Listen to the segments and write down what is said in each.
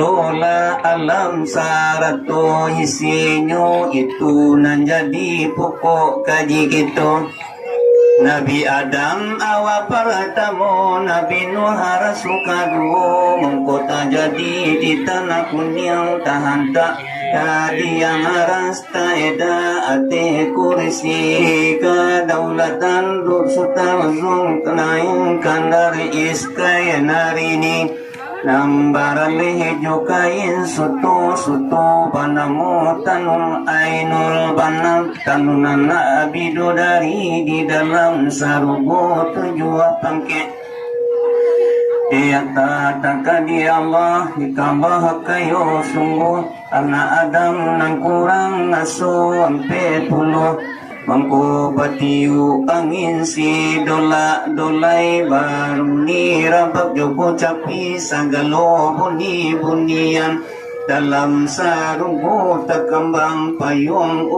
Dola alam sarato isinya itu nan jadi pokok kaji kita. Nabi Adam awa pertama, Nabi Nuh harasukadu mengkota jadi di tanah kuning tahan tak jadi yang haras taeda ate kursi kedaulatan dursuta zung kenaing kandari iskai narini nambaran lehejo kain suto panamu tanul ainul banam tanunan abido dari di dalam sarubo tujuh pangke dia tataka di Allah ditambah kayo sungguh anak Adam nang kurang naso ampe puluh mangko batiu angin si dolai baru ni rabak jogo capi sagalo bunian dalam sarungku takambang payung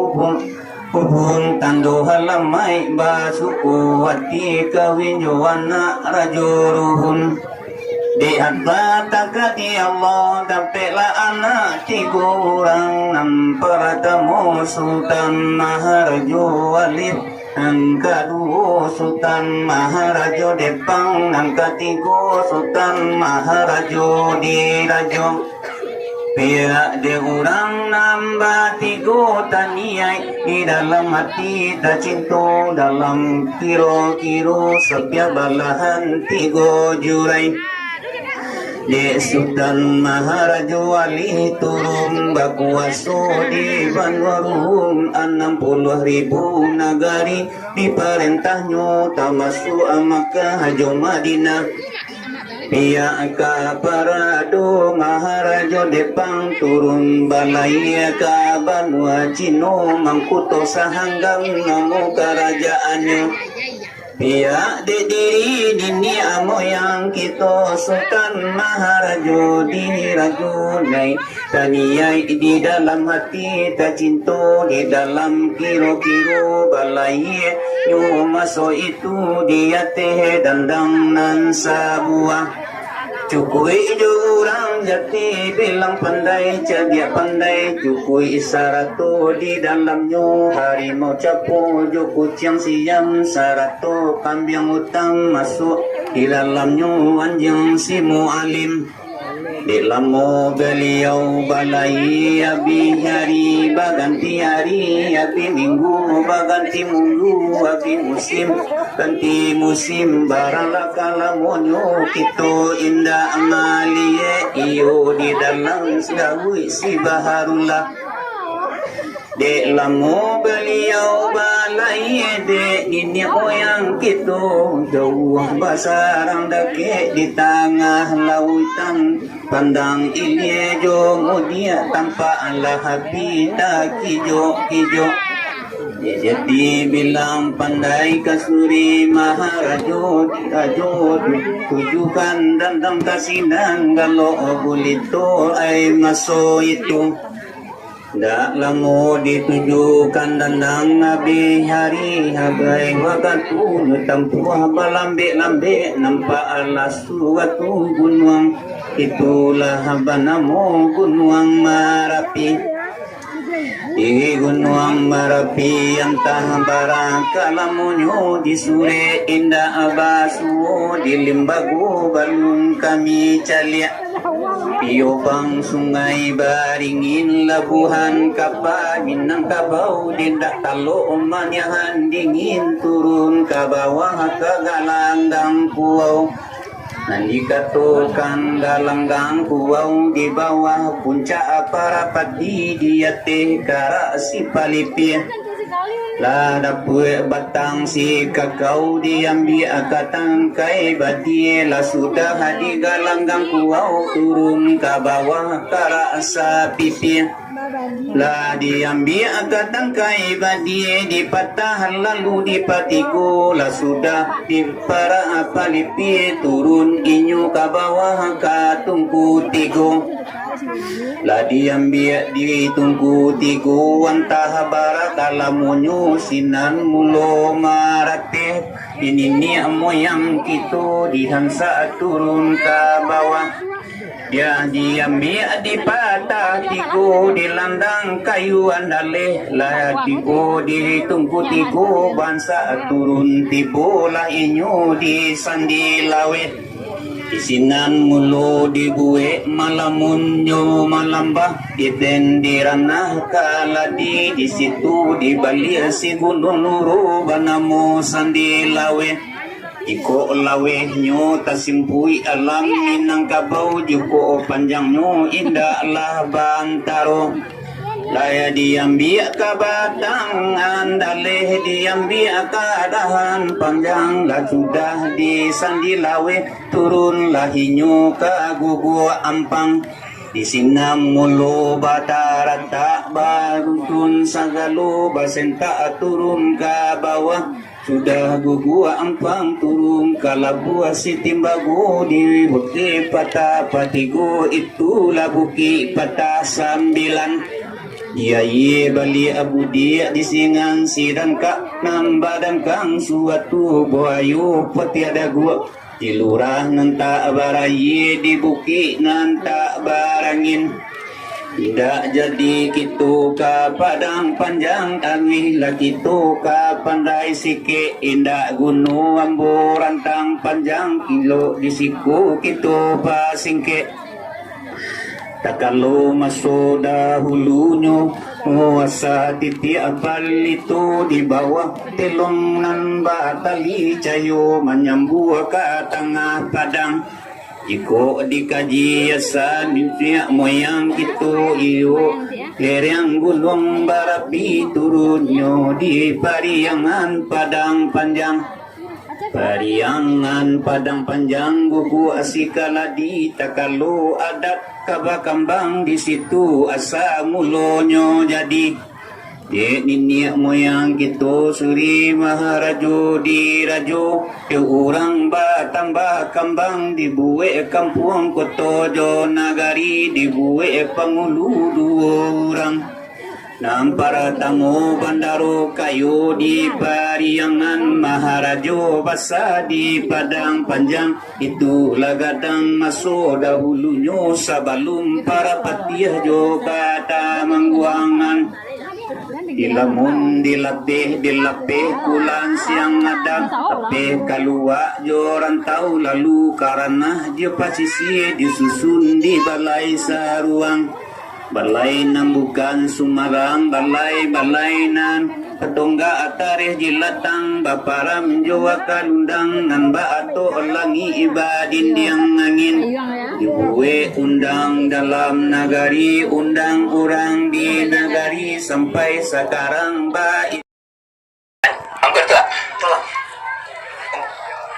ubun tando halamai basuku hati kawin jowana rajuruhun di harta takati Allah dapatlah anak tiga orang namparatamu Sultan Maharaja Walid yang kedua Sultan Maharaja Depang yang ketiga Sultan Maharaja Diraja pihak dia orang nambah tiga taniai di dalam hati tak cinta dalam kiro-kiro setiap balahan tiga jurai. Di Sultan Maharaja Wali turun bakuaso di Banwarum 60.000 nagari diperintahnya termasuk Makkah Hajo Madinah. Pihak Kaparado Maharaja Depang turun balai ka Banua Cino mangkuto sahanggang namu kerajaannya. Pihak di diri dini amoyang kita Sultan Maharaja dirajunai taniai di dalam hati tak cinta di dalam kiro-kiro balai nyu maso itu dia teh dandang nan sabuah cukui jurang jati bilang pandai cadia pandai cukui isarato di dalamnya harimau capo jo kucing siam sarato kambing utang masuk di dalamnya anjing si mualim di lamo beliau balai abi hari baganti hari abi minggu baganti minggu abi musim ganti musim barala kalamonyo kito indah amalie iyo di dalam sedawi si baharullah de lamo beliau balai de ini oyang kito jauh basarang dake di tengah lautan pandang ilie jo mudia tanpa Allah habita kijo jadi bilang pandai kasuri Maharaja ajo tujukan dandam kasinang galo bulito ay maso itu dak lamo ditujukan dandang nabi hari habai wakatu nutampuah balambe nampak alas suatu gunung itulah banamo gunung Marapi di gunung Marapi yang tahambara kalamunyo di sure indah abasu di limbagu balung kami caliak piobang sungai baringin labuhan kapal minang kabau dindak talo manyahan dingin turun ke bawah ke galandang puau nanti katokan galanggang puau di bawah puncak parapat di diate kara si palipir la dapue batang si kakau diambil akatang kai badie la sudah hadi galanggang puau turun ke bawah kara asa pipir la diambil akatang kai badie dipatah lalu dipatiku la sudah di para palipir turun inyu ke bawah ka tungku tigo la diambil di tungku tigo antah barakalamunyo sinan mulo marate ini ni moyang kita dihansa turun ke bawah dia diambil di patah tiku di landang kayu andale lah tiku di tungku tiku bangsa turun tibu lah inyo di sandi lawet isinan mulu dibuat malamun nyo malambah itendirana kaladi di situ di balia si gunung nuru banamo sandi lawet iko lawe nyo tasimpui alam minang kabau juko panjang nyo indah lah bantaro laya diambil ke batang andaleh diambil ke dahan panjang lah sudah di sandi lawe turun lah hinyo ke gugu ampang di sina mulu batarata barutun sagalo basenta turun ke bawah sudah gugua ampang turun kalabua si timbago di bukti patah patigo itulah buki patah sambilan dia ye bali abu dia di singan sidan kak nambadan kang suatu boayu petiada gua di lurah nanta baraye di buki nanta barangin tidak jadi kitu ka padang panjang kami lah kitu ka pandai sike indah gunung ambo rantang panjang kilo di siku kitu pasingke tak kalau masuk dahulunya muasa titi apal itu di bawah telong nan batali cayo menyambu ke tengah padang iko dikaji asa niat moyang itu iyo lereng gulung barapi turunnya di pariangan padang panjang pariangan padang panjang buku asikala di takalo adat kabakambang di situ asa mulonyo jadi niat moyang kita suri maharajo di rajo orang batambah kambang dibuat kampung kotojo nagari dibuat pangulu dua orang nampara tamu bandaro kayu di pariangan maharajo basa di padang panjang itu lagadang masuk dahulunya sabalum para patiah jo kata mangguangan ilamun dilatih kulan siang ada tapi kalua joran tahu lalu karena dia pasisi disusun di balai saruang balai nan bukan Sumarang balai nan petongga atareh jilatang baparam jawa kalundang nan baato langi ibadin diang angin dibuwe undang dalam nagari undang orang di nagari sampai sekarang baik angkat tak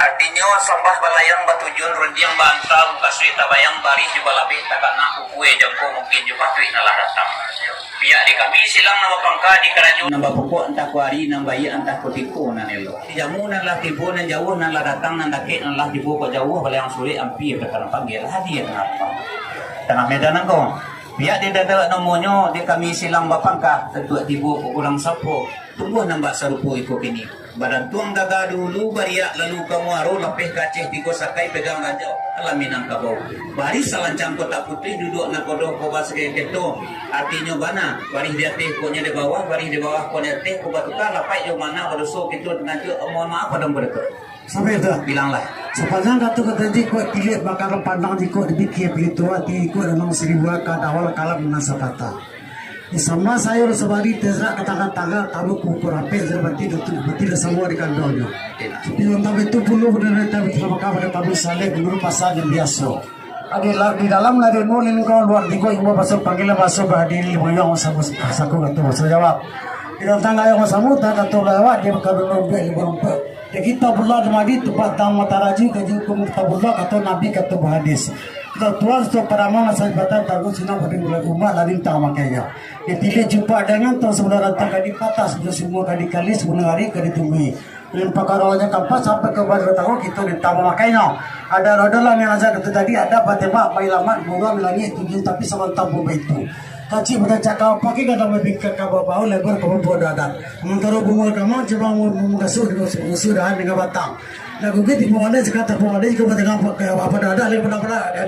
artinya sambah balayang batujun rendiang bantang kasih tabayang bari juga labih takana ukue jangko mungkin juga tuh nalah datang pihak di kami silang nama pangka di kerajaan nambah pokok entah kuari nambah iya entah kutipu nanelo jamu nalah tipu nan jauh nalah datang nan dakek nalah tipu kok jauh balayang sulit ampi berkana panggil hadir kenapa tengah medan ko pihak di dada nomonyo di kami silang bapangka tetua tipu kurang sapo tunggu nambah sarupo iko kini badan tuang daga dulu bariak lalu kamu aru lepeh kaceh tigo sakai pegang raja alamin ang kabau bari salancang kota putih duduk na kodoh kobas keto artinya bana bari dia teh konya di bawah bari di bawah konya teh ko batuka lapai yo mana kodoh so keto dengan tu mohon maaf pada mereka sampai itu bilanglah sepanjang kata tadi ko pilih bakal pandang di ko dibikir begitu ati ko dalam 1000 ka awal kalam nasabata sama sayur sebari tezrak kata-kata tabu kukur ape zerbati betul semua di kandangnya. Di dalam itu puluh benar tabu terpakai pada tabu saleh dulu pasal yang biasa. Ada di dalam lagi nolin kau luar tiga ibu pasal panggilan pasal berhadiri bayang sama saku kata pasal jawab. Di dalam tangga yang sama tak kata lewat dia berkata nombel berumpa. Kita bulan madi tempat tang mataraji kaji hukum kita bulan kata nabi kata berhadis. Tuan untuk para mana saya batal tahu senang pada mulai umat lain tak makanya. Ketika jumpa dengan tuan sebenarnya tak kadi patah sudah semua kadi kali sebenarnya hari kadi tunggu. Dan pakarolanya kampas sampai ke badan tahu kita ditambah makanya. Ada roda lah yang aja kata tadi ada batema bailamat bunga melangit tujuh tapi sementara itu. Kaci pada cakap pakai kata membingkar kabar bau lebar kamu bodoh adat. Sementara bunga kamu cuma mengasuh dengan sudah dengan batang. Lagu kita mau ada sekarang mau ada juga tengah apa ada lagi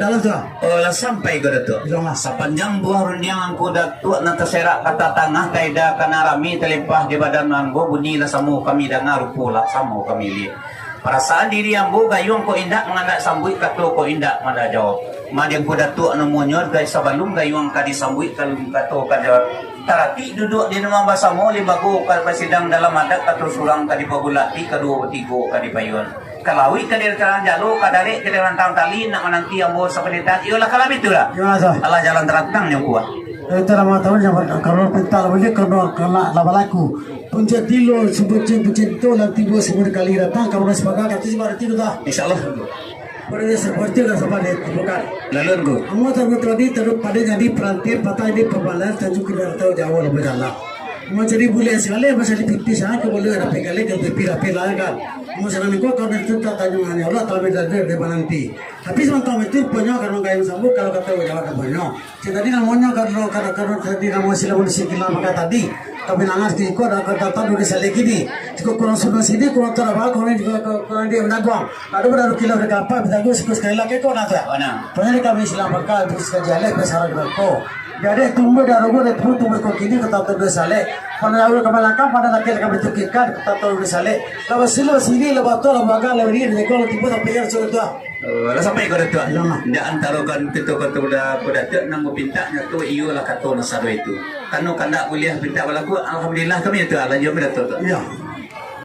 dalam tu. Oh, lah sampai ke Datuk. Bilang lah. Sepanjang buah rundiang angku Datuk nanti serak kata tangah kaida kana rami terlimpah di badan anggo bunyi lah samu kami dengar pula samu kami lihat. Perasaan diri ambo gayung ko indak mengandak sambui katlo ko indak mana jawab. Madiang ko Datuk anu monyor guys sabalum gayung ka disambui kalum kato ka jawab. Tarati duduk di rumah basamo libago ka pasidang dalam adat katro surang ka di pagulati kadua tigo ka di payon. Kalawi ka dir kalang jalo kadare ka rantang tali nak menanti ambo sa palitan iyolah kalami tu lah. Allah jalan terang yang kuat. Itu nama tahun yang kalau pental boleh kalau kena labalaku. Punca tilo sebut tu nanti bos sebut kali datang kamu nasi makan kata si berarti tu dah. Insyaallah. Pada seperti dah sampai bukan. Lalu go. Kamu tadi terus pada jadi perantir patah ini pembalas tajuk kita tahu jauh lebih dalam. Mau jadi boleh sekali pasal di sana ke boleh ada pegale ke pira kan. Mau sana ni kau itu tak tanya mana Allah tapi dari nanti. Tapi sementara itu punya kalau gaya sambut kalau kata jawab punya. Jadi kan maunya kalau tadi kamu sila sikilah maka tadi. Tapi nangas di kau ada kata dulu selagi ni. Jika kau sudah sini kau tak apa kau ni dia menanggung. Ada baru kilo berapa? Berapa sekali lagi kau nak? Mana? Punya kami sila maka bisa jalan besar kau. Jadi tumbuh darugo de tumbuh ko kini kata tu sale. Pada awal kemalangkan pada nakil kami tukikkan kata tu sale. Lalu silo sini lepas tu lepas lepas ni dekor tipu tapi yang sudah tu. Lah sampai ko Datuk. Ndak antara kan kita kata ko Datuk nang pinta nyatu iyo lah kata nasado itu. Kanu kandak kuliah pinta balaku alhamdulillah kami itu Allah jawab Datuk. Ya.